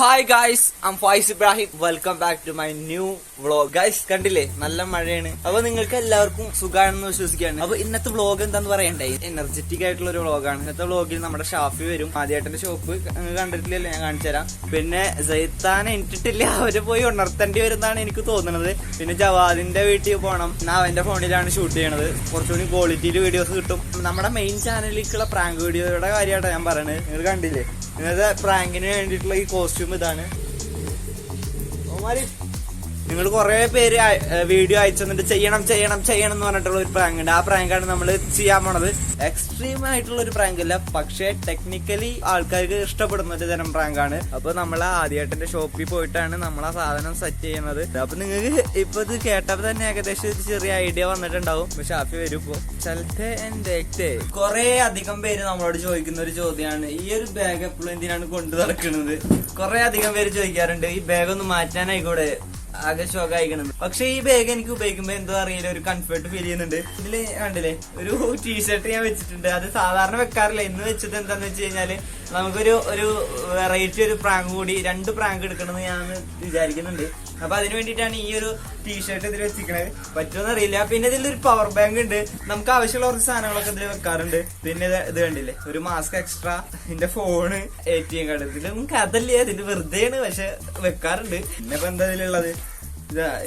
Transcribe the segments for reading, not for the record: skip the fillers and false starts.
Hi guys, I'm Fayis Ibrahim. Welcome back to my new vlog. Guys കണ്ടില്ലേ, നല്ല മഴയാണ്. അപ്പൊ നിങ്ങൾക്ക് എല്ലാവർക്കും സുഖമാണെന്ന് വിശ്വസിക്കുകയാണ്. അപ്പൊ ഇന്നത്തെ വ്ളോഗ് എന്താന്ന് പറയണ്ടേ, എനർജറ്റിക് ആയിട്ടുള്ള ഒരു വ്ളോഗാണ്. ഇന്നത്തെ വ്ളോഗിൽ നമ്മുടെ ഷാഫി വരും. ആദ്യമായിട്ടെ ഷോപ്പ് കണ്ടിട്ടില്ലല്ലോ, ഞാൻ കാണിച്ചു തരാം. പിന്നെ സൈത്താനെ എനിട്ടിട്ടില്ല, അവര് പോയി ഉണർത്തേണ്ടി വരുന്നതാണ് എനിക്ക് തോന്നുന്നത്. പിന്നെ ജവാദിന്റെ വീട്ടിൽ പോകണം. ഞാൻ അവന്റെ ഫോണിലാണ് ഷൂട്ട് ചെയ്യണത്. കുറച്ചുകൂടി ക്വാളിറ്റിയിൽ വീഡിയോസ് കിട്ടും. നമ്മുടെ മെയിൻ ചാനലിലേക്കുള്ള പ്രാങ്ക് വീഡിയോയുടെ കാര്യമായിട്ടാണ് ഞാൻ പറയണത്. നിങ്ങൾ കണ്ടില്ലേ, ഇന്നത്തെ പ്രാങ്കിന് വേണ്ടിയിട്ടുള്ള ഈ കോസ്റ്റ്യൂം ഇതാണ്. നിങ്ങൾ കുറെ പേര് വീഡിയോ അയച്ചു തന്നിട്ട് ചെയ്യണം എന്ന് പറഞ്ഞിട്ടുള്ള ഒരു പ്രാങ്ക് ഉണ്ട്. ആ പ്രാങ്കാണ് നമ്മൾ ചെയ്യാൻ പോണത്. എക്സ്ട്രീം ആയിട്ടുള്ള ഒരു പ്രാങ്ക് അല്ല, പക്ഷെ ടെക്നിക്കലി ആൾക്കാർക്ക് ഇഷ്ടപ്പെടുന്ന ഒരു തരം പ്രാങ്കാണ്. അപ്പൊ നമ്മൾ ആദ്യമായിട്ടെ ഷോപ്പിൽ പോയിട്ടാണ് നമ്മൾ ആ സാധനം സെറ്റ് ചെയ്യുന്നത്. അപ്പൊ നിങ്ങൾക്ക് ഇപ്പൊ ഇത് കേട്ടപ്പോ തന്നെ ഏകദേശം ഒരു ചെറിയ ഐഡിയ വന്നിട്ടുണ്ടാവും. ഷാഫി വരും ഇപ്പൊ. കുറെ അധികം പേര് നമ്മളോട് ചോദിക്കുന്ന ഒരു ചോദ്യമാണ്, ഈ ഒരു ബാഗ് എപ്പോഴും എന്തിനാണ് കൊണ്ടു നടക്കുന്നത്. കുറെ അധികം പേര് ചോദിക്കാറുണ്ട്, ഈ ബാഗ് ഒന്ന് മാറ്റാനായിക്കൂടെ, ആകെ ഷോക്ക് അയക്കണത്. പക്ഷെ ഈ ബാഗ് എനിക്ക് ഉപയോഗിക്കുമ്പോ എന്തോ അറിയില്ല, ഒരു കംഫർട്ട് ഫീൽ ചെയ്യുന്നുണ്ട്. ഇതില് കണ്ടില്ലേ, ഒരു ടീഷർട്ട് ഞാൻ വെച്ചിട്ടുണ്ട്. അത് സാധാരണ വെക്കാറില്ല. ഇന്ന് വെച്ചത് എന്താന്ന് വെച്ച് കഴിഞ്ഞാല് നമുക്കൊരു വെറൈറ്റി ഒരു പ്രാങ്ക് കൂടി, 2 പ്രാങ്ക് എടുക്കണമെന്ന് ഞാൻ വിചാരിക്കുന്നുണ്ട്. അപ്പൊ അതിന് വേണ്ടിയിട്ടാണ് ഈ ഒരു ടീഷർട്ട് ഇതിൽ വെച്ചിരിക്കണത്. പറ്റുമെന്ന് അറിയില്ല. പിന്നെ ഇതിലൊരു പവർ ബാങ്ക് ഉണ്ട്. നമുക്ക് ആവശ്യമുള്ള കുറച്ച് സാധനങ്ങളൊക്കെ ഇതിൽ വെക്കാറുണ്ട്. പിന്നെ ഇത് കണ്ടില്ലേ, ഒരു മാസ്ക് എക്സ്ട്രാ, ഇതിന്റെ ഫോണ്, ATM കാർഡ്. ഇതിലൊന്നും കഥല്ലേ, ഇതിന്റെ വെറുതെയാണ്, പക്ഷെ വെക്കാറുണ്ട്. പിന്നെ ഇപ്പൊ എന്താ ഇതിലുള്ളത്,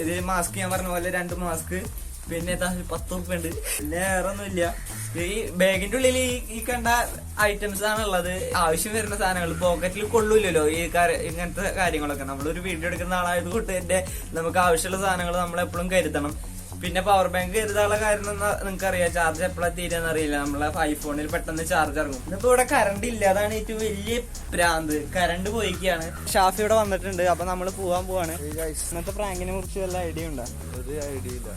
ഇത് മാസ്ക് ഞാൻ പറഞ്ഞ പോലെ 2 മാസ്ക്, പിന്നെ 10 ഉറുപ്പിക ഉണ്ട്. പിന്നെ വേറെ ഒന്നുമില്ല. ഈ ബാഗിന്റെ ഉള്ളിൽ ഈ കണ്ട ഐറ്റംസ് ആണ് ഉള്ളത്. ആവശ്യം വരുന്ന സാധനങ്ങൾ പോക്കറ്റിൽ കൊള്ളൂല്ലോ ഈ ഇങ്ങനത്തെ കാര്യങ്ങളൊക്കെ. നമ്മളൊരു വീഡിയോ എടുക്കുന്ന ആളായത് കൊണ്ട് തന്നെ നമുക്ക് ആവശ്യമുള്ള സാധനങ്ങൾ നമ്മൾ എപ്പോഴും കരുതണം. പിന്നെ പവർ ബാങ്ക് കരുതാനുള്ള കാര്യം നിങ്ങൾക്ക് അറിയാം, ചാർജ് എപ്പോഴാണ് തീരാന്ന് അറിയില്ല. നമ്മളെ ഐഫോണിൽ പെട്ടെന്ന് ചാർജ് ഇറങ്ങും. ഇന്നിപ്പോ ഇവിടെ കറണ്ട് ഇല്ല, അതാണ് ഏറ്റവും വലിയ പ്രാന്ത്. കറണ്ട് പോയിക്കാണ്. ഷാഫി ഇവിടെ വന്നിട്ടുണ്ട്. അപ്പൊ നമ്മള് പോവാണ്. ഇന്നത്തെ പ്രാങ്കിനെ കുറിച്ച് വല്ല ഐഡിയ ഉണ്ടോ? ഒരു ഐഡിയ ഇല്ല.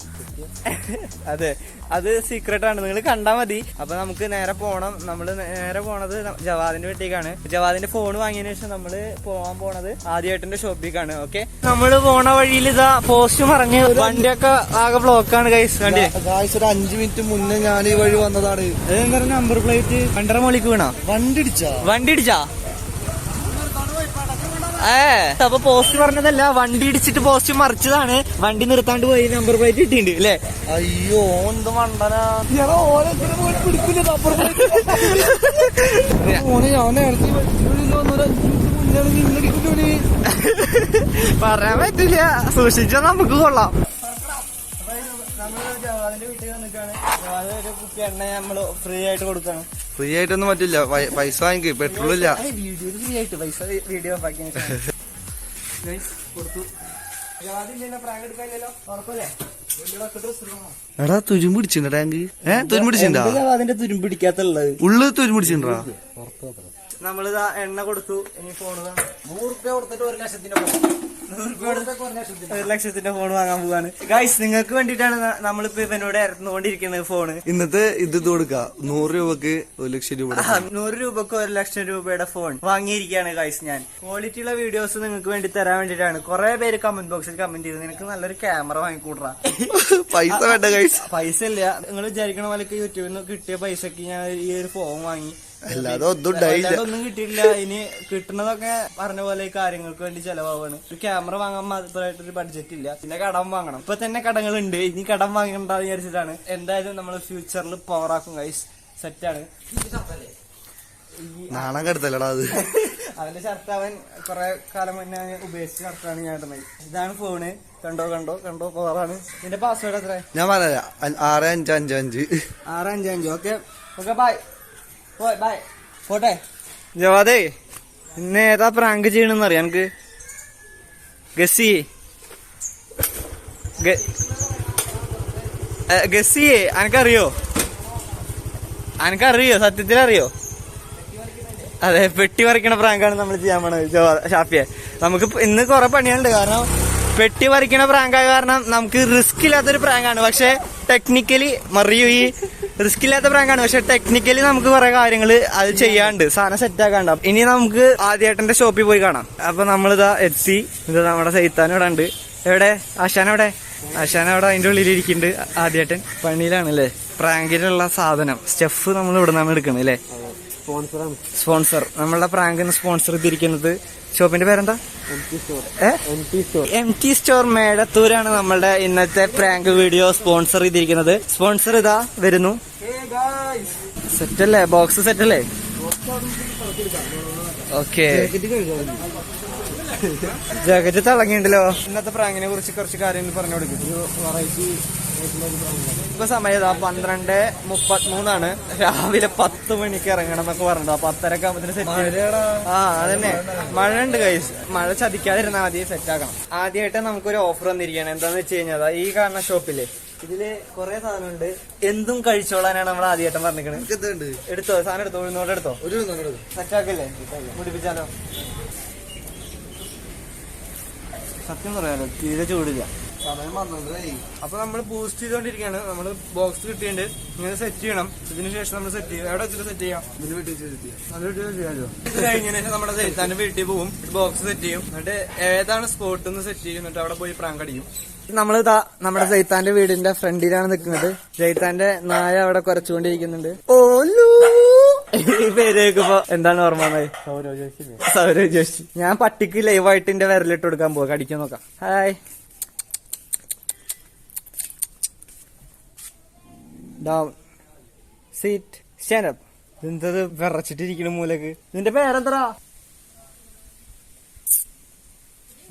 അതെ, അത് സീക്രട്ട് ആണ്, നിങ്ങൾ കണ്ടാ മതി. അപ്പൊ നമുക്ക് നേരെ പോണം. നമ്മള് നേരെ പോണത് ജവാദിന്റെ വീട്ടിലേക്കാണ്. ജവാദിന്റെ ഫോൺ വാങ്ങിയതിനു ശേഷം നമ്മള് പോണത് ആദ്യമായിട്ടെ ഷോപ്പിലേക്കാണ്. ഓക്കെ, നമ്മള് പോണ വഴിയിൽ ഇതാ പോസ്റ്റ് മറിഞ്ഞ് വണ്ടിയൊക്കെ ആകെ ബ്ലോക്കാണ്. ഗൈസ് കണ്ടേ, ഒരു 5 മിനിറ്റ് മുന്നേ ഞാൻ ഈ വഴി വന്നതാണ്. എന്താ നമ്പർ പ്ലേറ്റ് 2.5 മോളിക്ക് വീണാ? വണ്ടി ഇടിച്ചാ? അപ്പൊ പോസ്റ്റ് പറഞ്ഞതല്ല, വണ്ടി ഇടിച്ചിട്ട് പോസ്റ്റ് മറിച്ചതാണ്. വണ്ടി നിർത്താണ്ട് പോയി നമ്പർ പ്ലേറ്റ് കിട്ടിയിട്ടുണ്ട് അല്ലേ? അയ്യോ, എന്ത് മണ്ടനാ. പറയാൻ പറ്റില്ല, സൂക്ഷിച്ചാ നമുക്ക് കൊള്ളാം. ജവാദിന്റെ വീട്ടിൽ വന്നിട്ടാണ്. ഒരു കുപ്പി എണ്ണ നമ്മള് ഫ്രീ ആയിട്ട് കൊടുക്കാണ്. ഫ്രീ ആയിട്ടൊന്നും പറ്റില്ല, പൈസ വാങ്ങിക്ക്. പെട്രോൾ ഇല്ല. വീഡിയോ ഫ്രീ ആയിട്ട് പൈസ വീഡിയോ കൊടുത്തു. എടാ, തുരുമ്പിടിച്ചിണ്ട ടാങ്ക്? തുരുമ്പിടിച്ചിണ്ടാ? അതിന്റെ തുരുമ്പിടിക്കാത്തുള്ളത് ഉള്ളു തുരുമ്പിടിച്ചിണ്ടാ? നമ്മളിതാ എണ്ണ കൊടുത്തു. ഇനി ഫോണ് 100 രൂപ കൊടുത്തിട്ട് 1 ലക്ഷത്തിന്റെ ഫോൺ, 1 ലക്ഷത്തിന്റെ ഫോൺ വാങ്ങാൻ പോവാണ്. ഗൈസ്, നിങ്ങൾക്ക് വേണ്ടിട്ടാണ് നമ്മളിപ്പോ ഇവനോട് ഇറന്നുകൊണ്ടിരിക്കുന്നത് ഫോണ്. ഇന്നത്തെ ഇത് കൊടുക്ക 100 രൂപക്ക് 1 ലക്ഷം രൂപ. 100 രൂപക്ക് 1 ലക്ഷം രൂപയുടെ ഫോൺ വാങ്ങിയിരിക്കുകയാണ് ഗൈസ് ഞാൻ. ക്വാളിറ്റി ഉള്ള വീഡിയോസ് നിങ്ങൾക്ക് വേണ്ടി തരാൻ വേണ്ടിട്ടാണ്. കുറെ പേര് കമന്റ് ബോക്സിൽ കമന്റ് ചെയ്തു, നിനക്ക് നല്ലൊരു ക്യാമറ വാങ്ങിക്കൂടാ. പൈസ വേണ്ട ഗൈസ്, പൈസ ഇല്ല. നിങ്ങൾ വിചാരിക്കണ പോലെ യൂട്യൂബിൽ നിന്ന് കിട്ടിയ പൈസക്ക് ഞാൻ ഈ ഒരു ഫോൺ വാങ്ങി. അല്ലാതെ ഒന്നും കിട്ടിയില്ല. ഇനി കിട്ടുന്നതൊക്കെ പറഞ്ഞ പോലെ ഈ കാര്യങ്ങൾക്ക് വേണ്ടി ചെലവാണ്. ഒരു ക്യാമറ വാങ്ങാൻ മാത്രമായിട്ടൊരു ബഡ്ജറ്റ് ഇല്ല. പിന്നെ കടം വാങ്ങണം. ഇപ്പൊ തന്നെ കടങ്ങളുണ്ട്, ഇനി കടം വാങ്ങണ്ടെന്ന് വിചാരിച്ചിട്ടാണ്. എന്തായാലും നമ്മൾ ഫ്യൂച്ചറിൽ പവറാക്കും ഗൈസ്. സെറ്റാണ്. നാണം കെടുത്തല്ലടാ അത്. അവന്റെ ഷർട്ട് അവൻ കുറെ കാലം മുന്നേ ഉപയോഗിച്ച ഷർട്ടാണ് ഞാൻ ഇടുന്നത്. ഇതാണ് ഫോണ്. കണ്ടോ പവറാണ്. ഇതിന്റെ പാസ്വേഡ് എത്ര? ഞാൻ പറയാ 6555. 6555. Okay bye bye. പോട്ടെ. ജവാദേ, ഇന്ന് ഏതാ പ്രാങ്ക് ചെയ്യണെന്ന് അറിയാം എനിക്ക്? ഗസ്സിയെ അനക്കറിയോ? സത്യത്തിലറിയോ? അതെ, പെട്ടി പറിക്കണ പ്രാങ്കാണ് നമ്മൾ ചെയ്യാൻ പോണത് ഷാഫിയെ. നമുക്ക് ഇന്ന് കുറെ പണിയുണ്ട്. കാരണം പെട്ടി പറിക്കണ പ്രാങ്കായ കാരണം നമുക്ക് റിസ്ക് ഇല്ലാത്തൊരു പ്രാങ്കാണ്. പക്ഷെ ടെക്നിക്കലി ഈ റിസ്ക് ഇല്ലാത്ത പ്രാങ്കാണ്. പക്ഷെ ടെക്നിക്കലി നമുക്ക് കുറെ കാര്യങ്ങൾ അത് ചെയ്യാണ്ട്, സാധനം സെറ്റ് ആക്കാണ്ട്. ഇനി നമുക്ക് ആദ്യമായിട്ടെ ഷോപ്പിൽ പോയി കാണാം. അപ്പൊ നമ്മളിതാ എത്തി. ഇത് നമ്മുടെ സൈത്താൻ ഇവിടെ ഉണ്ട്. എവിടെ ആശാന? അവിടെ അതിന്റെ ഉള്ളിൽ ഇരിക്കുന്നുണ്ട്. ആദ്യമായിട്ടൻ പണിയിലാണല്ലേ. പ്രാങ്കിലുള്ള സാധനം സ്റ്റെഫ് നമ്മൾ ഇവിടെ നിന്നാണ് എടുക്കണത് അല്ലേ? സ്പോൺസർ നമ്മളുടെ പ്രാങ്കിന് സ്പോൺസർ ചെയ്തിരിക്കുന്നത് ഷോപ്പിന്റെ പേരെന്താ? MT സ്റ്റോർ മേടത്തൂരാണ് നമ്മളുടെ ഇന്നത്തെ പ്രാങ്ക് വീഡിയോ സ്പോൺസർ ചെയ്തിരിക്കുന്നത്. സ്പോൺസർ ഇതാ വരുന്നു. സെറ്റല്ലേ? ബോക്സ് സെറ്റല്ലേ? ഓക്കെ, ജാക്കറ്റ് തിളങ്ങിണ്ടല്ലോ. ഇന്നത്തെ പ്രാങ്കിനെ കുറിച്ച് കുറച്ച് കാര്യങ്ങൾ പറഞ്ഞു കൊടുക്കും. ഇപ്പൊ സമയം 12:33 രാവിലെ 10 മണിക്ക് ഇറങ്ങണം എന്നൊക്കെ പറഞ്ഞത്. 10:30 ആകുമ്പത്തിന് സെറ്റ്. അതന്നെ, മഴ ഉണ്ട് ഗൈസ്. മഴ ചതിക്കാതിരുന്നാൽ മതി, സെറ്റ് ആക്കണം. ആദ്യമായിട്ട് നമുക്കൊരു ഓഫർ വന്നിരിക്കുകയാണ്. എന്താന്ന് വെച്ച് കഴിഞ്ഞാൽ ഈ കാണുന്ന ഷോപ്പില് ഇതില് കുറെ സാധനമുണ്ട്. എന്തും കഴിച്ചോളാനാണ് നമ്മൾ ആദ്യമായിട്ടും പറഞ്ഞിരിക്കണത്. എടുത്തോ സാധനം, എടുത്തോ, ഉഴുന്നോടെ എടുത്തോ, സെറ്റ് ആക്കല്ലേ? മുടിപ്പിച്ചാലോ? സത്യം പറയാലോ, തീരെ ചൂടില്ല. അപ്പൊ നമ്മൾ ബൂസ്റ്റ് ചെയ്തോണ്ടിരിക്കുകയാണ്. നമ്മള് ബോക്സ് കിട്ടിയിട്ടുണ്ട്. ഇങ്ങനെ സെറ്റ് ചെയ്യണം. ഇതിന് ശേഷം നമ്മൾ സെറ്റ് ചെയ്യും. എവിടെ വെച്ചിട്ട് സെറ്റ് ചെയ്യാം? അത് ചെയ്യാമല്ലോ. ഇത് കഴിഞ്ഞതിന് ശേഷം നമ്മുടെ ജയിത്താന്റെ വീട്ടിൽ പോകും. ബോക്സ് സെറ്റ് ചെയ്യും. എന്നിട്ട് ഏതാണ് സ്പോട്ട് എന്ന് സെറ്റ് ചെയ്യും. എന്നിട്ട് അവിടെ പോയി പ്രാങ്ക് അടിക്കും. നമ്മളിതാ നമ്മുടെ ജയിത്താന്റെ വീടിന്റെ ഫ്രണ്ടിലാണ് നിൽക്കുന്നത്. ജയിത്താന്റെ നായ അവിടെ കുറച്ചുകൊണ്ടിരിക്കുന്നുണ്ട്. ഓലൂ ഈ പേര് കേൾക്കുമ്പോ എന്താണ് ഓർമ്മ? സൗരവ് ജോഷി. ഞാൻ പട്ടിക്ക് ലൈവായിട്ട് എന്റെ വിരലിട്ട് കൊടുക്കാൻ പോവാ. കടിക്കാൻ നോക്കാം. Hi. Down, seat, stand up. എന്തത് വിറച്ചിട്ടിരിക്കണ മൂലക്ക്? നിന്റെ പേരെന്തറാ?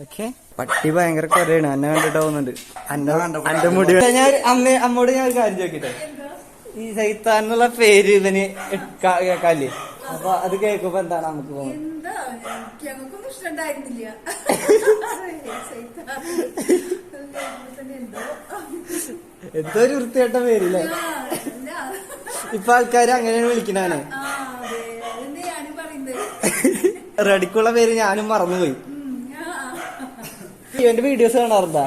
ഓക്കെ. പട്ടി ഭയങ്കര കുറയാണ്. അന്നെ കണ്ടിട്ട് പോകുന്നുണ്ട്. അന്റെ മുടി. ഞാൻ അമ്മോട് ഞാൻ ഒരു കാര്യം ചോദിക്കട്ടെ. ഈ സൈത്താൻ എന്നുള്ള പേര് ഇവന് കേക്കാല്ലേ? അപ്പൊ അത് കേൾക്കുമ്പോ എന്താണ് നമുക്ക് തോന്നുന്നത്? എന്തോ ഒരു വൃത്തിയായിട്ട പേരില്ലേ? ഇപ്പൊ ആൾക്കാര് അങ്ങനെയാണ് വിളിക്കണേ. റെഡിക്കുള്ള പേര് ഞാനും മറന്നുപോയി. ഇവന്റെ വീഡിയോസ് കാണാറുണ്ടാ?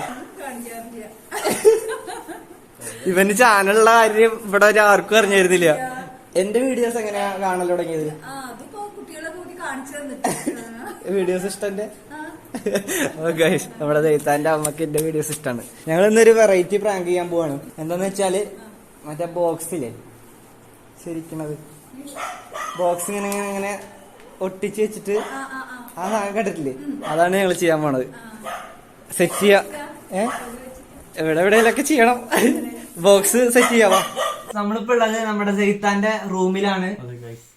ഇവന്റെ ചാനലുള്ള കാര്യം ഇവിടെ ആർക്കും അറിഞ്ഞിരുന്നില്ല. എന്റെ വീഡിയോസ് എങ്ങനെയാ കാണൽ തുടങ്ങിയത്? വീഡിയോസ് ഇഷ്ടന്റെ നമ്മുടെ ദൈത്താന്റെ അമ്മക്ക് എന്റെ വീഡിയോസ് ഇഷ്ടമാണ്. ഞങ്ങൾ ഇന്നൊരു വെറൈറ്റി പ്രാങ്ക് ചെയ്യാൻ പോവാണ്. എന്താന്ന് വെച്ചാല് മറ്റേ ബോക്സില്ലേ ശരിക്കണത്, ബോക്സ് ഇങ്ങനെ ഇങ്ങനെ ഒട്ടിച്ച് വെച്ചിട്ട് ആ സാധനം കണ്ടിട്ടില്ലേ? അതാണ് ഞങ്ങൾ ചെയ്യാൻ പോണത്. സെറ്റ് ചെയ്യാ. എവിടെയെങ്കിലൊക്കെ ചെയ്യണം. ബോക്സ് സെറ്റ് ചെയ്യാവാ. നമ്മളിപ്പോ ഉള്ളത് നമ്മുടെ ജയിത്താന്റെ റൂമിലാണ്.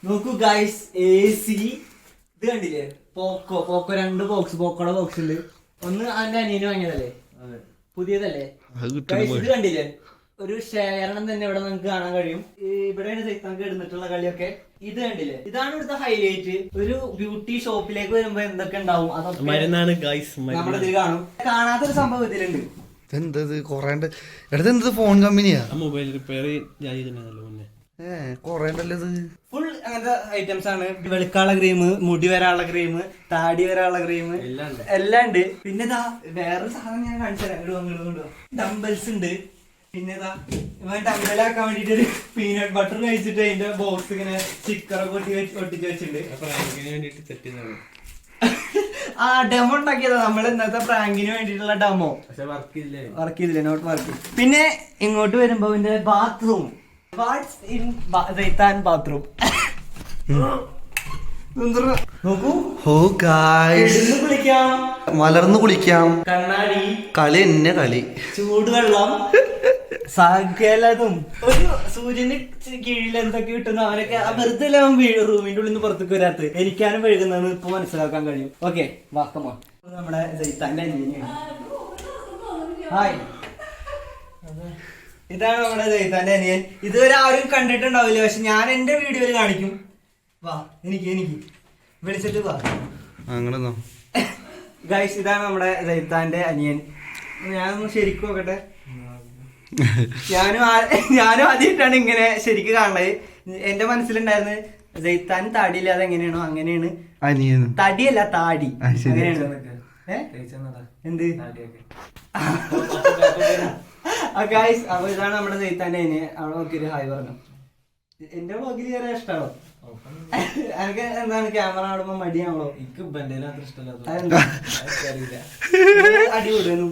നോക്കൂ ഗൈസ്, AC. ഇത് കണ്ടില്ലേ? പോക്കോ 2 ബോക്സ്, പോക്കോടെ ബോക്സ് ഉണ്ട്. ഒന്ന് അവന്റെ അനിയന് വാങ്ങിയതല്ലേ, പുതിയതല്ലേ? ഇത് കണ്ടില്ലേ? ഒരു ശേഖരണം തന്നെ ഇവിടെ നമുക്ക് കാണാൻ കഴിയും. ഇവിടെയാണ് ജയിത്താൻ ഇടുന്നിട്ടുള്ള കളിയൊക്കെ. ഇത് കണ്ടില്ലേ? ഇതാണ് ഇവിടുത്തെ ഹൈലൈറ്റ്. ഒരു ബ്യൂട്ടി ഷോപ്പിലേക്ക് വരുമ്പോ എന്തൊക്കെ ഉണ്ടാവും അതൊക്കെ നമ്മുടെ ഇതിൽ കാണും. കാണാത്തൊരു സംഭവം ഇതിലുണ്ട്. എന്തത് കൊറേണ്ട്? എന്തത് ഫോൺ കമ്പനിയാ? മൊബൈൽ റിപ്പയർ കൊറേണ്ടല്ലോ ഇത്. ഫുൾ അങ്ങനത്തെ ഐറ്റംസ് ആണ്. വെളുക്കാനുള്ള ക്രീം, മുടി വരാനുള്ള ക്രീം, താടി വരാനുള്ള ക്രീം എല്ലാം ഉണ്ട്. പിന്നെ ഇതാ വേറൊരു സാധനം ഞാൻ കാണിച്ചു തരാം. ഡംബൽസ് ഉണ്ട്. പിന്നെ ഇതാ ഡംബലാക്കാൻ വേണ്ടിട്ട് ഒരു പീനട്ട് ബട്ടർ കഴിച്ചിട്ട് അതിന്റെ ബോക്സ് ഇങ്ങനെ സ്റ്റിക്കറൊക്കെ ഒട്ടിച്ച് വെച്ചിട്ടുണ്ട്. ആ ഡെമോ ഉണ്ടാക്കിയതാ നമ്മൾ ഇന്നത്തെ പ്രാങ്കിന് വേണ്ടിട്ടുള്ള ഡെമോ. വർക്ക് ചെയ്തില്ലേ? Not work. പിന്നെ ഇങ്ങോട്ട് വരുമ്പോ ഇതിന്റെ ബാത്റൂം. വാട്ട്സ് ഇൻ ജയിത്താൻ ബാത്റൂം. നോക്കൂ. ഓ ഗായ്സ്, കുളിക്കാം, മലർന്നു കുളിക്കാം, കണ്ണാടി, കളി എന്നെ കളി, ചൂടുവെള്ളം, സകലതും. ഒരു സൂര്യന് കീഴിൽ എന്തൊക്കെ കിട്ടുന്നു അവനൊക്കെ വെറുതെ റൂമിന്റെ ഉള്ളിൽ നിന്ന് പുറത്തേക്ക് വരാത്തത്. എനിക്കാനും വഴുകുന്നതെന്ന് ഇപ്പൊ മനസ്സിലാക്കാൻ കഴിയും. ഓക്കെ, വാക്കമോ നമ്മുടെ ജയിത്താന്റെ അനിയനാണ്. ഹായ്, ഇതാണ് നമ്മുടെ ജയിത്താന്റെ അനിയൻ. ഇതുവരെ ആരും കണ്ടിട്ടുണ്ടാവില്ല, പക്ഷെ ഞാൻ എന്റെ വീഡിയോയിൽ കാണിക്കും. വാ, എനിക്ക് വിളിച്ചിട്ട് വാ. അങ്ങനെ ഗൈസ്, ഇതാണ് നമ്മുടെ ജയിത്താന്റെ അനിയൻ. ഞാനൊന്ന് ശരിക്കും നോക്കട്ടെ. ഞാനും ആദ്യമായിട്ടാണ് ഇങ്ങനെ ശരിക്കും കാണുന്നത്. എന്റെ മനസ്സിലുണ്ടായിരുന്നു ജയിത്താൻ താടിയില്ലാതെ എങ്ങനെയാണോ അങ്ങനെയാണ്. തടിയല്ല, താടി. എന്ത് ഗൈസ്, അപ്പൊ ഇതാണ് നമ്മുടെ ജയിത്താന്റെ അനിയൻ. അവിടെ നോക്കിയൊരു ഹായ് പറഞ്ഞു. എന്റെ വ്ളോഗിൽ ചെറിയ ഇഷ്ടമാണോ? എനിക്ക് എന്താണ് ക്യാമറ കാണുമ്പോ മടിയാണല്ലോ? അടികൂടുന്നു.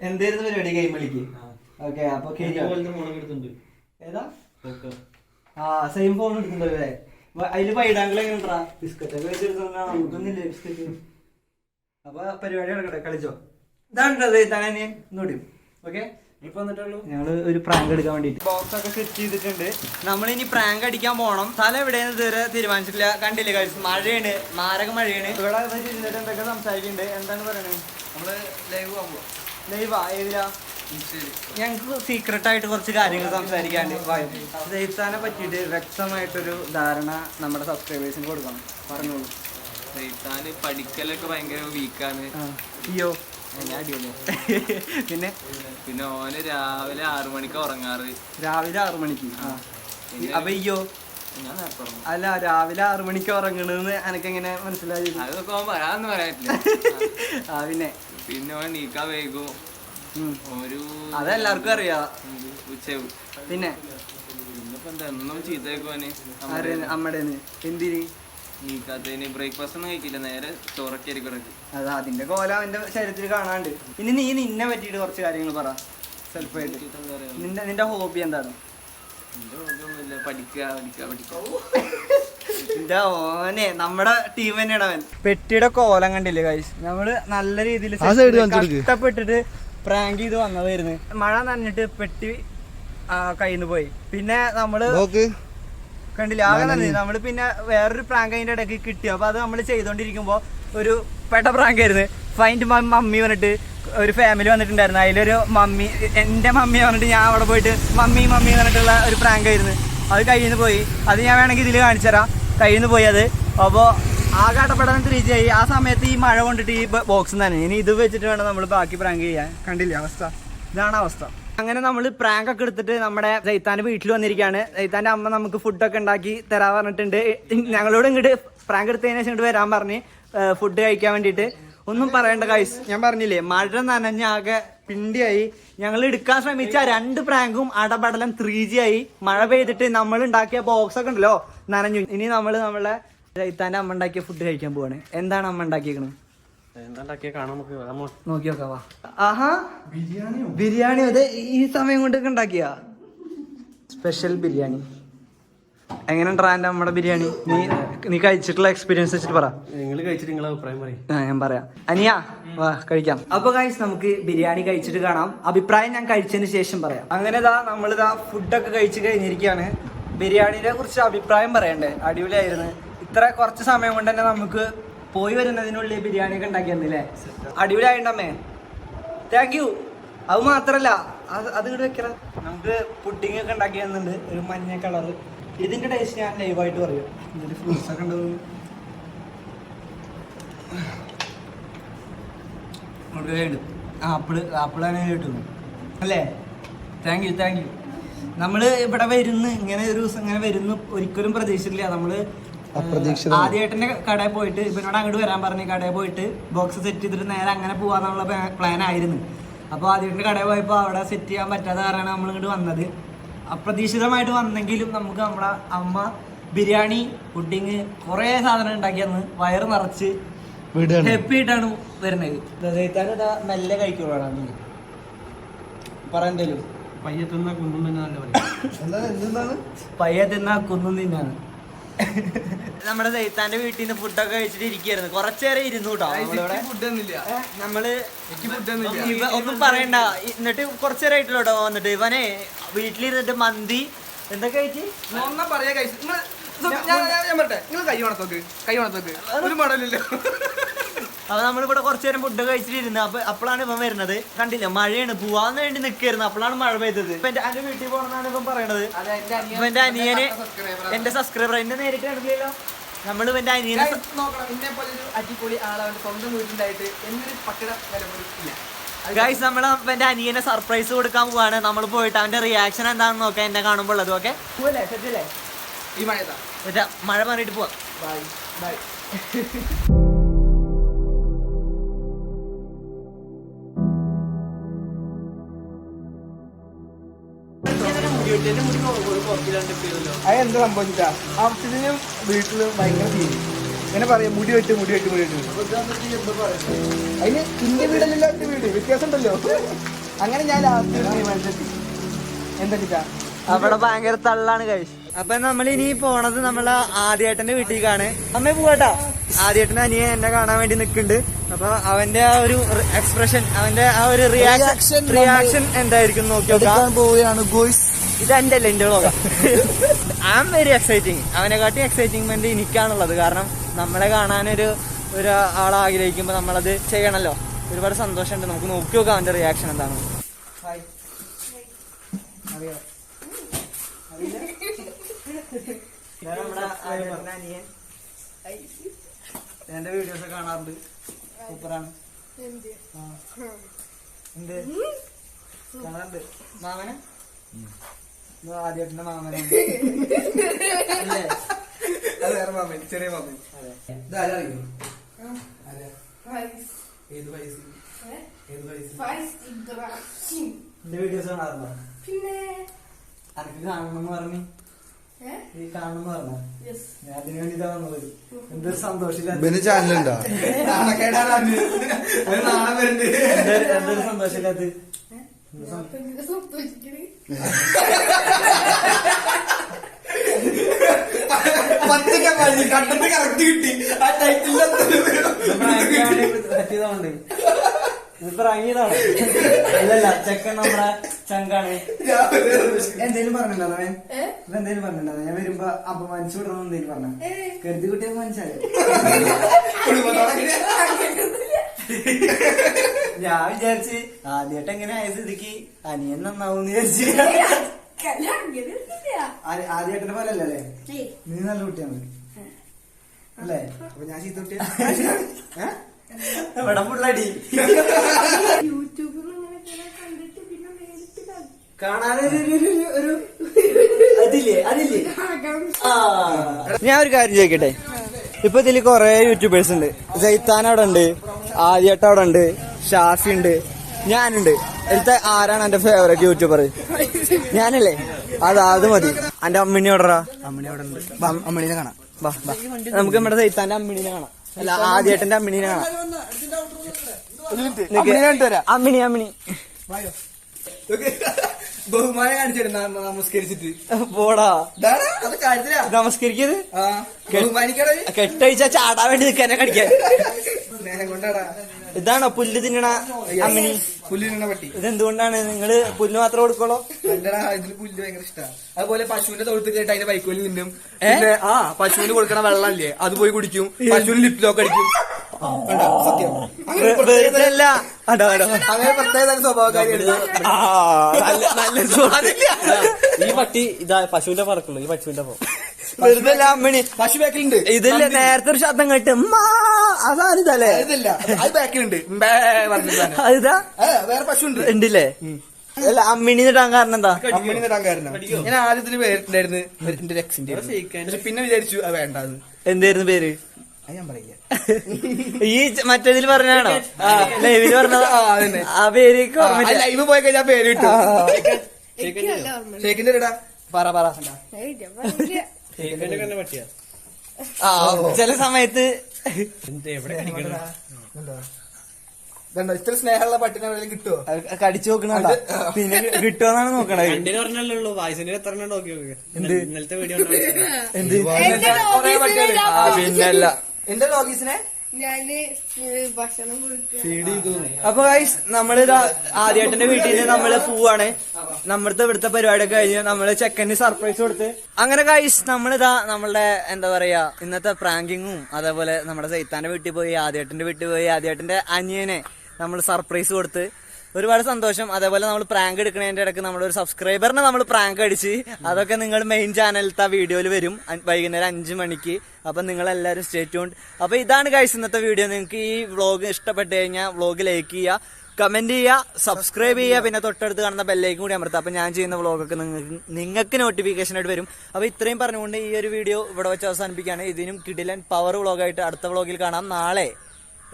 എന്തായിരുന്നു പരിപാടി? ഗെയിം കളിക്ക്. ഓക്കെ അപ്പൊ ഏതാ സെയിം ഫോൺ എടുക്കുന്നുണ്ടല്ലേ അതില് പൈഡാങ്കിൾ എങ്ങനെ ഉണ്ടാ ബിസ്ക്കറ്റ് ഒക്കെ വെച്ചെടുത്തൊന്നില്ലേ ബിസ്ക്കറ്റ് അപ്പൊ പരിപാടി നടക്കട്ടെ കളിച്ചോ ഇതാണ് തന്നെ നോടി ഓക്കെ ഇപ്പൊ വന്നിട്ടുള്ളൂ ഞങ്ങള് ഒരു പ്രാങ്ക് എടുക്കാൻ വേണ്ടിട്ട് ബോക്സ് ഒക്കെ സെറ്റ് ചെയ്തിട്ടുണ്ട് നമ്മളിനി പ്രാങ്ക് അടിക്കാൻ പോകണം സ്ഥലം എവിടെയെന്ന് ഇതുവരെ തീരുമാനിച്ചിട്ടില്ല കണ്ടില്ലേ കഴിച്ചു മഴയാണ് മാരക മഴയാണ് ഇവിടെ ഇരുന്നിട്ട് എന്തൊക്കെ സംസാരിക്കുന്നുണ്ട് എന്താണ് പറയണത് നമ്മള് ലൈവ് ആകുമ്പോ ലൈവാ ഏതിലാ ഞങ്ങൾക്ക് സീക്രട്ട് ആയിട്ട് കുറച്ച് കാര്യങ്ങൾ സംസാരിക്കാണ്ട് ദൈത്താനെ പറ്റിയിട്ട് വ്യക്തമായിട്ടൊരു ധാരണ നമ്മുടെ സബ്സ്ക്രൈബേഴ്സിന് കൊടുക്കണം പറഞ്ഞോളൂ ദൈത്താന് പഠിക്കലൊക്കെ ഭയങ്കര വീക്കാണ് അയ്യോ അടിപൊളിയാ പിന്നെ പിന്നെ ഓന് രാവിലെ 6 മണിക്ക് ഉറങ്ങാറ് രാവിലെ 6 മണിക്ക് അപ്പൊ അയ്യോ ഞാൻ നേരത്തെ ഉറങ്ങും അല്ല രാവിലെ 6 മണിക്ക് ഉറങ്ങണെന്ന് എനക്കെങ്ങനെ മനസ്സിലായി അതൊക്കെ ഓൻ പറയാന്ന് പറയാനില്ല ആ പിന്നെ ഓൻ നീക്കാൻ വൈകും ഒരു അതെല്ലാവർക്കും അറിയാം ഉച്ചയാവും പിന്നെ പിന്നിപ്പോ എന്താ എന്നും ചീത്തയ്ക്കോന് അമ്മടെ എന്തിന് നീക്കാത്തതിന് ബ്രേക്ക്ഫാസ്റ്റ് ഒന്നും കഴിക്കില്ല നേരെ ചോറൊക്കെ ആയിരിക്കും അത് അതിന്റെ കോല അവന്റെ ശരീരത്തിൽ കാണാണ്ട് ഇനി നീ നിന്നെ പറ്റിയിട്ട് കുറച്ച് കാര്യങ്ങൾ പറ സെൽഫായിട്ട് നിന്റെ ഹോബി എന്താണ് എന്റെ ഹോബിയൊന്നുമില്ല പഠിക്കുക പഠിക്കുക പഠിക്കുക എന്റെ ഓനെ നമ്മുടെ ടീം തന്നെയാണ് അവൻ പെട്ടിയുടെ കോലം കണ്ടില്ലേ ഗൈസ് നമ്മള് നല്ല രീതിയിൽ കഷ്ടപ്പെട്ടിട്ട് പ്രാങ്ക് ചെയ്ത് വന്നതായിരുന്നു മഴ നനഞ്ഞിട്ട് പെട്ടി കയ്യിൽ നിന്ന് പോയി പിന്നെ നമ്മള് കണ്ടില്ല ആകെ തന്നെ നമ്മള് പിന്നെ വേറൊരു പ്രാങ്ക് അതിന്റെ ഇടയ്ക്ക് കിട്ടി അപ്പൊ അത് നമ്മൾ ചെയ്തോണ്ടിരിക്കുമ്പോ ഒരു പെട്ട പ്രാങ്ക് ആയിരുന്നു ഫൈൻഡ് മമ്മി വന്നിട്ട് ഒരു ഫാമിലി വന്നിട്ടുണ്ടായിരുന്നു അതിലൊരു മമ്മി എന്റെ മമ്മി വന്നിട്ട് ഞാൻ അവിടെ പോയിട്ട് മമ്മി പറഞ്ഞിട്ടുള്ള ഒരു പ്രാങ്ക് ആയിരുന്നു അത് കയ്യിൽ നിന്ന് പോയി അത് ഞാൻ വേണമെങ്കിൽ ഇതിൽ കാണിച്ചു തരാം കയ്യിൽ നിന്ന് പോയി അത് അപ്പോൾ ആ കാട്ടപ്പെടാൻ തിരിച്ചായി ആ സമയത്ത് ഈ മഴ കൊണ്ടിട്ട് ഈ ബോക്സ് തന്നെ ഇനി ഇത് വെച്ചിട്ട് വേണം നമ്മൾ ബാക്കി പ്രാങ്ക് ചെയ്യാൻ കണ്ടില്ലേ അവസ്ഥ ഇതാണ് അവസ്ഥ അങ്ങനെ നമ്മൾ പ്രാങ്ക് ഒക്കെ എടുത്തിട്ട് നമ്മുടെ സൈത്താന്റെ വീട്ടിൽ വന്നിരിക്കുകയാണ് സൈത്താന്റെ അമ്മ നമുക്ക് ഫുഡൊക്കെ ഉണ്ടാക്കി തരാൻ പറഞ്ഞിട്ടുണ്ട് ഞങ്ങളോട് ഇങ്ങോട്ട് പ്രാങ്ക് എടുത്തതിന് ശേഷം ഇങ്ങോട്ട് വരാൻ പറഞ്ഞ് ഫുഡ് കഴിക്കാൻ വേണ്ടിയിട്ട് ഒന്നും പറയണ്ട ഗൈസ് ഞാൻ പറഞ്ഞില്ലേ മഴ നനഞ്ഞ ആകെ പിണ്ടിയായി ഞങ്ങൾ എടുക്കാൻ ശ്രമിച്ച 2 പ്രാങ്കും അടപടലം 3G ആയി മഴ പെയ്തിട്ട് നമ്മൾ ഉണ്ടാക്കിയ ബോക്സ് ഒക്കെ ഉണ്ടല്ലോ നനഞ്ഞു ഇനി നമ്മളെ സൈത്താന്റെ അമ്മ ഉണ്ടാക്കിയ ഫുഡ് കഴിക്കാൻ പോവാണ് എന്താണ് അമ്മ ഉണ്ടാക്കിയേക്കണത് നോക്കി നോക്കാവാ ആഹാ ബിരിയാണി അതെ ഈ സമയം കൊണ്ടൊക്കെ ഉണ്ടാക്കിയ സ്പെഷ്യൽ ബിരിയാണി എങ്ങനെ ഉണ്ടാ എന്റെ നമ്മുടെ ബിരിയാണി നീ കഴിച്ചിട്ടുള്ള എക്സ്പീരിയൻസ് വെച്ചിട്ട് പറ ഞാൻ പറയാം അനിയാ വാ കഴിക്കാം അപ്പൊ ഗൈസ് നമുക്ക് ബിരിയാണി കഴിച്ചിട്ട് കാണാം അഭിപ്രായം ഞാൻ കഴിച്ചതിന് ശേഷം പറയാം അങ്ങനെ നമ്മളിതാ ഫുഡൊക്കെ കഴിച്ച് കഴിഞ്ഞിരിക്കുകയാണ് ബിരിയാണിനെ കുറിച്ച് അഭിപ്രായം പറയണ്ടേ അടിപൊളിയായിരുന്നു ഇത്ര കുറച്ച് സമയം കൊണ്ട് തന്നെ നമുക്ക് പോയി വരുന്നതിനുള്ളിൽ ബിരിയാണി ഒക്കെ ഉണ്ടാക്കിയെന്നല്ലേ അടിപൊളിയായിട്ടമ്മേ താങ്ക് യു അത് മാത്രല്ല അത് ഇങ്ങോട്ട് വെക്കണം നമുക്ക് പുഡിങ് ഒക്കെ ഉണ്ടാക്കി തന്നുണ്ട് ഒരു മഞ്ഞ കളറ് ഇതിന്റെ ടേസ്റ്റ് ഞാൻ ലൈവായിട്ട് പറയും ഇതിന്റെ ഫ്രൂട്ട്സ് ഒക്കെ ഉണ്ടാവും ആപ്പിളാണ് കിട്ടുന്നു അല്ലേ താങ്ക് യു നമ്മള് ഇവിടെ വരുന്നു ഇങ്ങനെ ഒരു ദിവസം ഇങ്ങനെ വരുന്നു ഒരിക്കലും പ്രതീക്ഷിച്ചില്ല നമ്മള് ആദ്യമായിട്ടെന്നെ കടയിൽ പോയിട്ട് ഇവനോട് അങ്ങോട്ട് വരാൻ പറഞ്ഞു കടയിൽ പോയിട്ട് ബോക്സ് സെറ്റ് ചെയ്തിട്ട് നേരെ അങ്ങനെ പോവാന്നുള്ള പ്ലാൻ ആയിരുന്നു അപ്പോൾ ആദ്യമായിട്ട് കടയിൽ പോയപ്പോൾ അവിടെ സെറ്റ് ചെയ്യാൻ പറ്റാത്ത കാരണമാണ് നമ്മൾ ഇങ്ങോട്ട് വന്നത് അപ്രതീക്ഷിതമായിട്ട് വന്നെങ്കിലും നമുക്ക് നമ്മളെ അമ്മ ബിരിയാണി പുഡിങ് കുറേ സാധനം ഉണ്ടാക്കിയെന്ന് വയറ് നിറച്ച് ഹാപ്പി ആയിട്ടാണ് വരുന്നത് മെല്ലെ കഴിക്കുള്ളൂ പറയന്തേലും പയ്യെ തിന്നാ കുന്നും തന്നെ നല്ല പയ്യെ തിന്നാ കുന്നും തിന്നാണ് നമ്മുടെ ദൈത്താന്റെ വീട്ടിൽ നിന്ന് ഫുഡൊക്കെ കഴിച്ചിട്ട് ഇരിക്കുകയായിരുന്നു കുറച്ചേരം ഇരുന്നു കേട്ടോ നമ്മള് ഒന്നും പറയണ്ട എന്നിട്ട് കുറച്ചേരം ആയിട്ടില്ല കേട്ടോ വന്നിട്ട് ഇവനെ വീട്ടിലിരുന്നിട്ട് മന്തി എന്തൊക്കെ കഴിച്ച് പറയാ കൈ വണത്തോക്ക് ഒരു മോഡലില്ലോ അപ്പൊ നമ്മളിവിടെ കുറച്ചു നേരം ഫുഡ് കഴിച്ചിട്ടിരുന്നു അപ്പോഴാണ് ഇവൻ വരുന്നത് കണ്ടില്ല മഴയാണ് പോവാന്ന് വേണ്ടി നിൽക്കായിരുന്നു അപ്പോഴാണ് മഴ പെയ്തത് എന്റെ വീട്ടിൽ പോകണമെന്നാണ് ഇവൻ പറയണത് ഇവന്റെ അനിയനെ എന്റെ സബ്സ്ക്രൈബർ എന്നെ നേരിട്ട് കണ്ടില്ലല്ലോ നമ്മൾ ഇവന്റെ അനിയനെ അടിപൊളി ആളവന്റെ സ്വന്തം വീട്ടിലായിട്ട് എന്നൊരു പക്കട വില ഇല്ല ഗൈസ് നമ്മൾ ഇവന്റെ അനിയനെ സർപ്രൈസ് കൊടുക്കാൻ പോവാണ് നമ്മൾ പോയിട്ട് അവന്റെ റിയാക്ഷൻ എന്താണെന്ന് നോക്കാം എന്നെ കാണുമ്പോൾ ഉള്ളത് ഓക്കെ പോവല്ലേ സെറ്റല്ലേ ഈ മഴ പറഞ്ഞിട്ട് പോവാം ബൈ ബൈ അതെന്താ സംഭവിച്ചിട്ടാ അർച്ചനും വീട്ടില് ഭയങ്കര തീരും ഇങ്ങനെ പറയാം മുടി വെട്ട് അതിന് ഇന്റെ വീടല്ല വീട് വ്യത്യാസം ഉണ്ടല്ലോ അങ്ങനെ ഞാൻ ലാസ്റ്റ് ഒരു തീരുമാനത്തെത്തി. എന്താ അവിടെ ഭയങ്കര തള്ളാണ് കഴിച്ചു. അപ്പൊ നമ്മൾ ഇനി പോണത് നമ്മളെ ആദ്യേട്ടന്റെ വീട്ടിലേക്കാണ്. അമ്മ പോവാട്ടാ. ആദ്യേട്ടന്റെ അനിയൻ എന്നെ കാണാൻ വേണ്ടി നിൽക്കുന്നുണ്ട്. അപ്പൊ അവന്റെ ആ ഒരു എക്സ്പ്രഷൻ, അവന്റെ ആ ഒരു റിയാക്ഷൻ എന്തായിരിക്കും നോക്കി നോക്കാം പോവുകയാണ് ഗോയ്സ്. ഇതെന്റെ അല്ല, എന്റെ vlog. I am very exciting. അവനെക്കാട്ടി എക്സൈറ്റിംഗ്മെന്റ് എനിക്കാണുള്ളത്. കാരണം നമ്മളെ കാണാനൊരു ആളെ ആഗ്രഹിക്കുമ്പോ നമ്മളത് ചെയ്യണല്ലോ. ഒരുപാട് സന്തോഷമുണ്ട്. നമുക്ക് നോക്കി നോക്കാം അവന്റെ റിയാക്ഷൻ എന്താണ്. നമ്മുടെ അനിയൻ എന്റെ വീഡിയോസ് കാണാറുണ്ട്. സൂപ്പറാണ്. എന്ത് കാണാറുണ്ട് മാമന്? ആദ്യമായിട്ടെ മാമനെ അല്ലേ? അത് വേറെ മാമൻ, ചെറിയ മാമൻ. ഇതാരറിയോ? ഏത് പൈസ? എന്റെ വീഡിയോസ് കാണാറുണ്ടോ? അനക്ക് കാണണമെന്ന് പറഞ്ഞു. ഈ കാണണമെന്ന് പറഞ്ഞു. ഞാൻ അതിനു വേണ്ടി ഇതാ വന്നത്. എന്തൊരു സന്തോഷമില്ല. ചാനലുണ്ടോ? എന്തൊരു സന്തോഷമില്ലാത്ത. കണ്ടന്റ് കറക്റ്റ് കിട്ടി. ആ പറ്റിയതുകൊണ്ട് ഇതിപ്പോ ഇറങ്ങിയതാണ്. അല്ലല്ല, ചെക്കൻ നമ്മുടെ ചങ്കാണ്. എന്തേലും പറഞ്ഞിട്ടുണ്ടോ അവൻ? എന്തേലും പറഞ്ഞിട്ടുണ്ടോ? ഞാൻ വരുമ്പോ അപമാനിച്ചു വിടണമെന്ന് എന്തേലും പറഞ്ഞ? കരുതി കുട്ടിയെ മനസ്സിലായോ? ഞാൻ വിചാരിച്ച് ആദ്യമായിട്ട് എങ്ങനെ ആയ സ്ഥിതിക്ക് അനിയൻ നന്നാവും വിചാരിച്ച്. ആദ്യമായിട്ടിന്റെ പോലെ അല്ലേ? നീ നല്ല കുട്ടിയാണ് അല്ലേ? അപ്പൊ ഞാൻ ചീത്ത കുട്ടിയാ? ഇവിടെ ഫുള്ളടി കാണാനൊരു അതില്ലേ. ഞാൻ ഒരു കാര്യം ചോദിക്കട്ടെ. ഇപ്പൊ ഇതിൽ കൊറേ യൂട്യൂബേഴ്സ് ഉണ്ട്. സൈത്താൻ അവിടെ ഉണ്ട്, ആദ്യമായിട്ട് അവിടെ ഉണ്ട്, ഷാഫി ഉണ്ട്, ഞാനുണ്ട്. ഇതിലത്തെ ആരാണ് എന്റെ ഫേവറേറ്റ് യൂട്യൂബർ? ഞാനല്ലേ? അത് മതി. എന്റെ അമ്മിണി എവിടെറാ? അമ്മിണി അവിടെ ഉണ്ട്. അമ്മിണിനെ കാണാം. നമുക്ക് നമ്മുടെ സൈത്താന്റെ അമ്മിണിനെ കാണാം. അല്ല, ആദ്യേട്ടന്റെ അമ്മിണിനെ കാണാം. അമ്മിണി ബഹുമാനം കാണിച്ചിരുന്ന നമസ്കരിച്ചിട്ട് പോടാ. അത് കാര്യത്തില നമസ്കരിക്കത് ബഹുമാനിക്കണ കെട്ടഴിച്ചാ ചാടാൻ വേണ്ടി നിൽക്കാനെ കടിക്കാൻ. സ്നേഹം കൊണ്ടാടാ. ഇതാണോ പുല്ല് തിന്നണ അമ്മിണി? പുല്ല് തിന്നണ പട്ടി. ഇതെന്തുകൊണ്ടാണ് നിങ്ങള് പുല്ല് മാത്രം കൊടുക്കോളോ? എന്റെടാ ഇതില് പുല്ല് ഭയങ്കര ഇഷ്ടമാണ്. അതുപോലെ പശുവിന്റെ തൊഴുത്ത് കേട്ട് അതിന്റെ വൈക്കോല് തിന്നും. പശുവിന് കൊടുക്കണ വെള്ളമില്ലേ അത് പോയി കുടിക്കും. പശുവിന് ലിപ്പിലൊക്കെ അടിക്കും. സത്യം അങ്ങനെ പ്രത്യേക സ്വഭാവക്കാരിയാണ്. ഈ പട്ടി ഇതാ പശുവിന്റെ പറക്കുള്ളൂ. ഈ പശുവിന്റെ വെറുതെ അമ്മിണി പശു ബാക്കിലുണ്ട്. ഇതില്ല, നേരത്തെ ഒരു ശബ്ദം കേട്ട് അതാണ് ഇതല്ലേ? ഇതില്ല, അത് ബാക്കിലുണ്ട്. ഇതാ വേറെ പശു ഉണ്ട് ഉണ്ടല്ലേ? അല്ല, അമ്മിണി ഇടാൻ കാരണം എന്താ? അമ്മിണി ഇടാൻ കാരണം ഞാൻ ആദ്യത്തിന് പേരിട്ടുണ്ടായിരുന്നു എന്റെ രക്സിന്റെ. പിന്നെ വിചാരിച്ചു അത് വേണ്ടത്. എന്തായിരുന്നു പേര്? ഞാൻ പറയില്ല. ഈ മറ്റേതിൽ പറഞ്ഞാണോ? ലൈവില് പറഞ്ഞത് ആ പേര്? ലൈവ് പോയി കഴിഞ്ഞാൽ പേര് കിട്ടും. ഷേക്കിന്റെ ഇടാ പറ ചില സമയത്ത് ഇത്ര സ്നേഹമുള്ള പട്ടിനെ എവിടെയും കിട്ടുമോ? കടിച്ചു നോക്കണ പിന്നെ കിട്ടുമെന്നാണ് നോക്കണത്. എന്ത് പിന്നല്ല എന്റെ ലോഗീസിനെ. അപ്പൊ ഗൈസ്, നമ്മള് ആദ്യേട്ടന്റെ വീട്ടിൽ നിന്ന് നമ്മള് പോവാണ്. നമ്മളുടെ ഇവിടുത്തെ പരിപാടിയൊക്കെ കഴിഞ്ഞ് നമ്മള് ചെക്കന് സർപ്രൈസ് കൊടുത്ത് അങ്ങനെ ഗൈസ് നമ്മളിതാ നമ്മളുടെ എന്താ പറയാ ഇന്നത്തെ പ്രാങ്കിങ്ങും അതേപോലെ നമ്മുടെ സൈത്താന്റെ വീട്ടിൽ പോയി, ആദ്യേട്ടന്റെ വീട്ടിൽ പോയി, ആദ്യേട്ടന്റെ അനിയനെ നമ്മൾ സർപ്രൈസ് കൊടുത്ത് ഒരുപാട് സന്തോഷം. അതേപോലെ നമ്മൾ പ്രാങ്ക് എടുക്കുന്നതിന്റെ ഇടയ്ക്ക് നമ്മളൊരു സബ്സ്ക്രൈബറിനെ നമ്മൾ പ്രാങ്ക് അടിച്ച് അതൊക്കെ നിങ്ങൾ മെയിൻ ചാനലിലത്തെ വീഡിയോയിൽ വരും വൈകുന്നേരം 5 മണിക്ക്. അപ്പൊ നിങ്ങളെല്ലാവരും സ്റ്റേ ട്യൂൺഡ്. അപ്പൊ ഇതാണ് ഗൈസ് ഇന്നത്തെ വീഡിയോ. നിങ്ങൾക്ക് ഈ വ്ളോഗ് ഇഷ്ടപ്പെട്ട് കഴിഞ്ഞാൽ വ്ളോഗ് ലൈക്ക് ചെയ്യുക, കമന്റ് ചെയ്യുക, സബ്സ്ക്രൈബ് ചെയ്യുക, പിന്നെ തൊട്ടടുത്ത് കാണുന്ന ബെല്ലൈക്കും കൂടി അമർത്തുക. അപ്പൊ ഞാൻ ചെയ്യുന്ന വ്ളോഗൊക്കെ നിങ്ങൾക്ക് നോട്ടിഫിക്കേഷൻ ആയിട്ട് വരും. അപ്പൊ ഇത്രയും പറഞ്ഞുകൊണ്ട് ഈ ഒരു വീഡിയോ ഇവിടെ വെച്ച് അവസാനിപ്പിക്കുകയാണ്. ഇതിനും കിടിലൻ പവർ വ്ളോഗായിട്ട് അടുത്ത വ്ളോഗിൽ കാണാം. നാളെ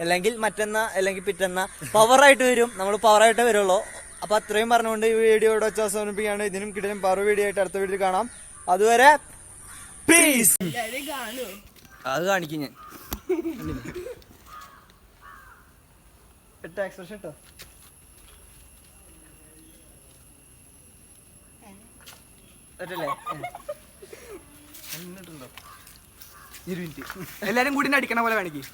അല്ലെങ്കിൽ മറ്റന്നാ അല്ലെങ്കിൽ പിറ്റന്നാ പവറായിട്ട് വരും. നമ്മൾ പവറായിട്ടേ വരുള്ളൂ. അപ്പൊ അത്രയും പറഞ്ഞുകൊണ്ട് ഈ വീഡിയോ ഇവിടെ വെച്ച് അവസാനിപ്പിക്കുകയാണ്. ഇതിനും കിടിലൻ പവർ വീഡിയോ ആയിട്ട് അടുത്ത വീഡിയോയിൽ കാണാം. അതുവരെ പീസ്. അത് കാണിക്കും ഞാൻ. എക്സ്പ്രഷൻ കേട്ടോ. അല്ലേ 20 മിനിറ്റ് എല്ലാരും കൂടി അടിക്കണ പോലെ വേണമെങ്കിൽ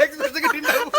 എക്സ്പ്രസ് കിട്ടിയിട്ടുണ്ടാവും